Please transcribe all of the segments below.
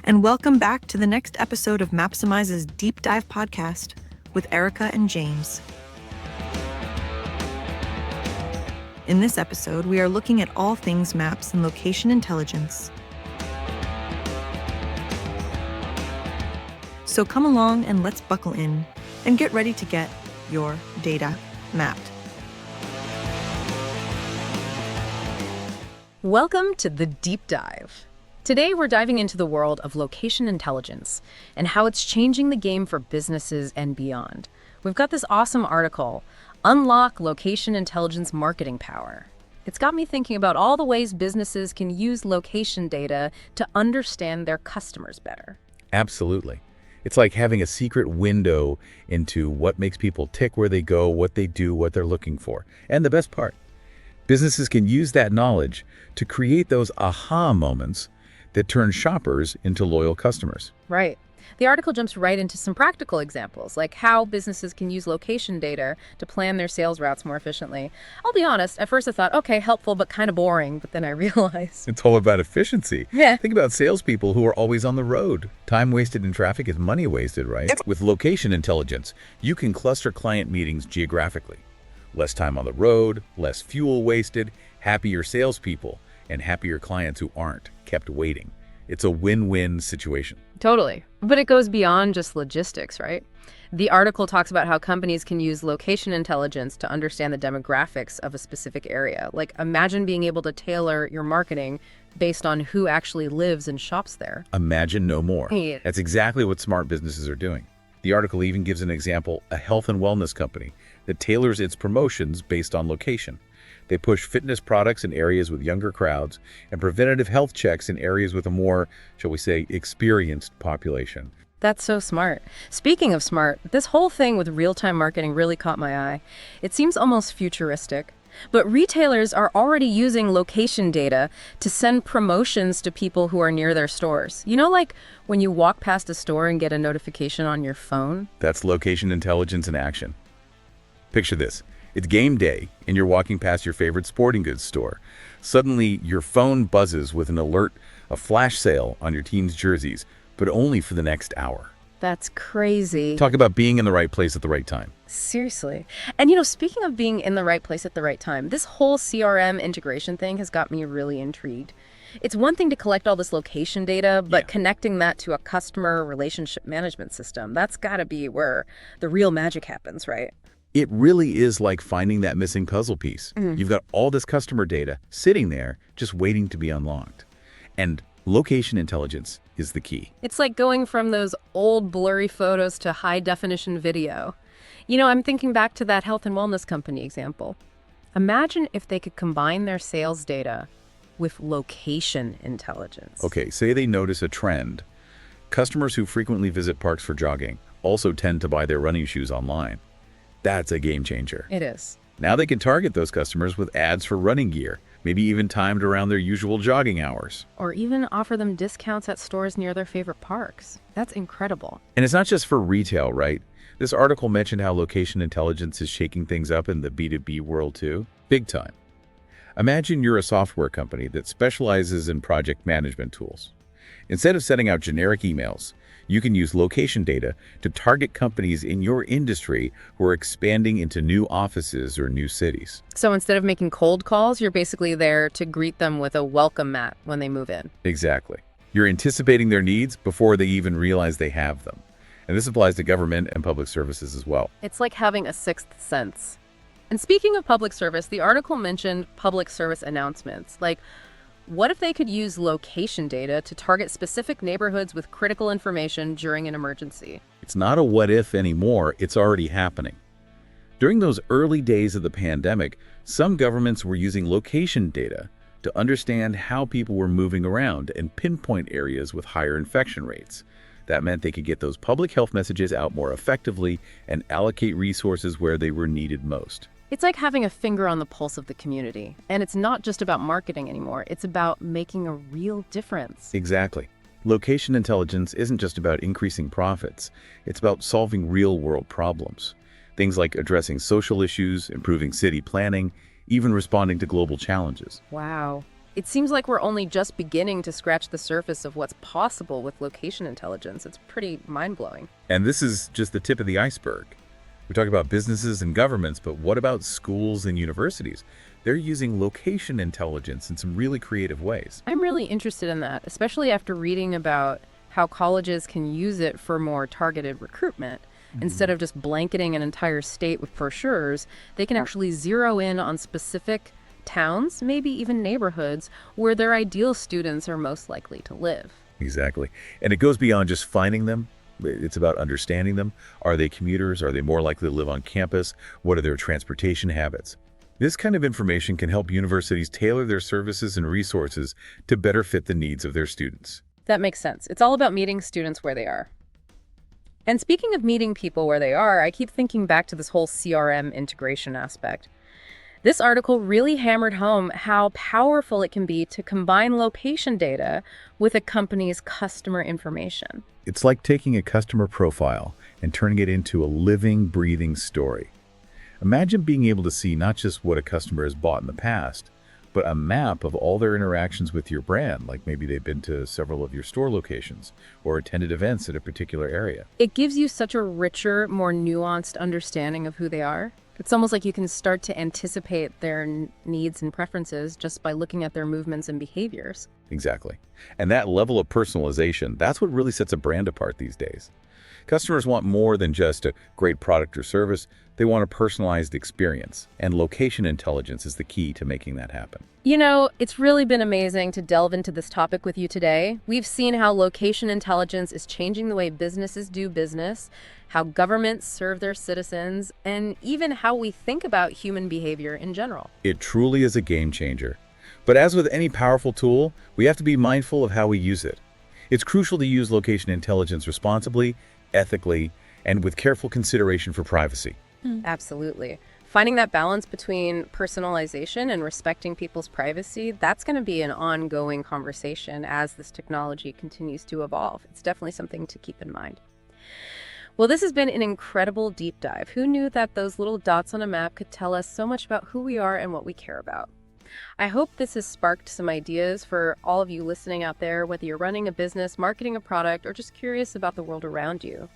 and welcome back to the next episode of Mapsimise's Deep Dive podcast with Erica and James. In this episode, we are looking at all things maps and location intelligence. So come along and let's buckle in and get ready to get your data mapped. Welcome to the Deep Dive. Today we're diving into the world of location intelligence and how it's changing the game for businesses and beyond. We've got this awesome article, Unlock Location Intelligence Marketing Power. It's got me thinking about all the ways businesses can use location data to understand their customers better. Absolutely. It's like having a secret window into what makes people tick where they go, what they do, what they're looking for. And the best part, businesses can use that knowledge to create those aha moments that turn shoppers into loyal customers. Right. The article jumps right into some practical examples, like how businesses can use location data to plan their sales routes more efficiently. I'll be honest, at first I thought, okay, helpful, but kind of boring, but then I realized It's all about efficiency. Yeah. Think about salespeople who are always on the road. Time wasted in traffic is money wasted, right? With location intelligence, you can cluster client meetings geographically. Less time on the road, less fuel wasted, happier salespeople, and happier clients who aren't kept waiting. It's a win-win situation. Totally. But it goes beyond just logistics, right? The article talks about how companies can use location intelligence to understand the demographics of a specific area. Like, imagine being able to tailor your marketing based on who actually lives and shops there. Imagine no more. Yeah. That's exactly what smart businesses are doing. The article even gives an example, a health and wellness company that tailors its promotions based on location. They push fitness products in areas with younger crowds and preventative health checks in areas with a more, shall we say, experienced population. That's so smart. Speaking of smart, this whole thing with real-time marketing really caught my eye. It seems almost futuristic. But retailers are already using location data to send promotions to people who are near their stores. You know, like when you walk past a store and get a notification on your phone? That's location intelligence in action. Picture this. It's game day, and you're walking past your favorite sporting goods store. Suddenly, your phone buzzes with an alert, a flash sale on your team's jerseys, but only for the next hour. That's crazy. Talk about being in the right place at the right time. Seriously. And you know, speaking of being in the right place at the right time, this whole CRM integration thing has got me really intrigued. It's one thing to collect all this location data, but connecting that to a customer relationship management system, that's got to be where the real magic happens, right? It really is like finding that missing puzzle piece. You've got all this customer data sitting there just waiting to be unlocked. And location intelligence is the key. It's like going from those old blurry photos to high-definition video. You know, I'm thinking back to that health and wellness company example. Imagine if they could combine their sales data with location intelligence. Okay, say they notice a trend. Customers who frequently visit parks for jogging also tend to buy their running shoes online. That's a game changer. It is. Now they can target those customers with ads for running gear, maybe even timed around their usual jogging hours. Or even offer them discounts at stores near their favorite parks. That's incredible. And it's not just for retail, right? This article mentioned how location intelligence is shaking things up in the B2B world too. Big time. Imagine you're a software company that specializes in project management tools. Instead of sending out generic emails, you can use location data to target companies in your industry who are expanding into new offices or new cities. So instead of making cold calls, you're basically there to greet them with a welcome mat when they move in. Exactly. You're anticipating their needs before they even realize they have them. And this applies to government and public services as well. It's like having a sixth sense. And speaking of public service, the article mentioned public service announcements. Like, what if they could use location data to target specific neighborhoods with critical information during an emergency? It's not a what if anymore, it's already happening. During those early days of the pandemic, some governments were using location data to understand how people were moving around and pinpoint areas with higher infection rates. That meant they could get those public health messages out more effectively and allocate resources where they were needed most. It's like having a finger on the pulse of the community. And it's not just about marketing anymore. It's about making a real difference. Exactly. Location intelligence isn't just about increasing profits. It's about solving real-world problems. Things like addressing social issues, improving city planning, even responding to global challenges. Wow. It seems like we're only just beginning to scratch the surface of what's possible with location intelligence. It's pretty mind-blowing. And this is just the tip of the iceberg. We talk about businesses and governments, but what about schools and universities? They're using location intelligence in some really creative ways. I'm really interested in that, especially after reading about how colleges can use it for more targeted recruitment. Instead of just blanketing an entire state with brochures, they can actually zero in on specific towns, maybe even neighborhoods, where their ideal students are most likely to live. Exactly. And it goes beyond just finding them. It's about understanding them. Are they commuters? Are they more likely to live on campus? What are their transportation habits? This kind of information can help universities tailor their services and resources to better fit the needs of their students. That makes sense. It's all about meeting students where they are. And speaking of meeting people where they are, I keep thinking back to this whole CRM integration aspect. This article really hammered home how powerful it can be to combine location data with a company's customer information. It's like taking a customer profile and turning it into a living, breathing story. Imagine being able to see not just what a customer has bought in the past, but a map of all their interactions with your brand, like maybe they've been to several of your store locations or attended events in a particular area. It gives you such a richer, more nuanced understanding of who they are. It's almost like you can start to anticipate their needs and preferences just by looking at their movements and behaviors. Exactly. And that level of personalization, that's what really sets a brand apart these days. Customers want more than just a great product or service. They want a personalized experience, and location intelligence is the key to making that happen. You know, it's really been amazing to delve into this topic with you today. We've seen how location intelligence is changing the way businesses do business, how governments serve their citizens, and even how we think about human behavior in general. It truly is a game changer. But as with any powerful tool, we have to be mindful of how we use it. It's crucial to use location intelligence responsibly, ethically, and with careful consideration for privacy. Absolutely. Finding that balance between personalization and respecting people's privacy, that's going to be an ongoing conversation as this technology continues to evolve. It's definitely something to keep in mind. Well, this has been an incredible deep dive. Who knew that those little dots on a map could tell us so much about who we are and what we care about? I hope this has sparked some ideas for all of you listening out there, whether you're running a business, marketing a product, or just curious about the world around you.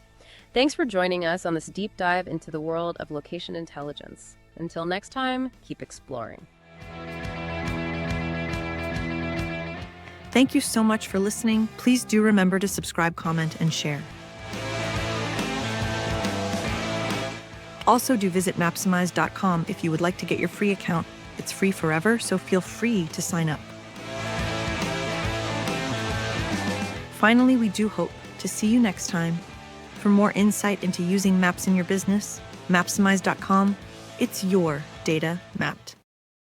Thanks for joining us on this deep dive into the world of location intelligence. Until next time, keep exploring. Thank you so much for listening. Please do remember to subscribe, comment, and share. Also, do visit Mapsimise.com if you would like to get your free account. It's free forever, so feel free to sign up. Finally, we do hope to see you next time. For more insight into using maps in your business, Mapsimise.com, it's your data mapped.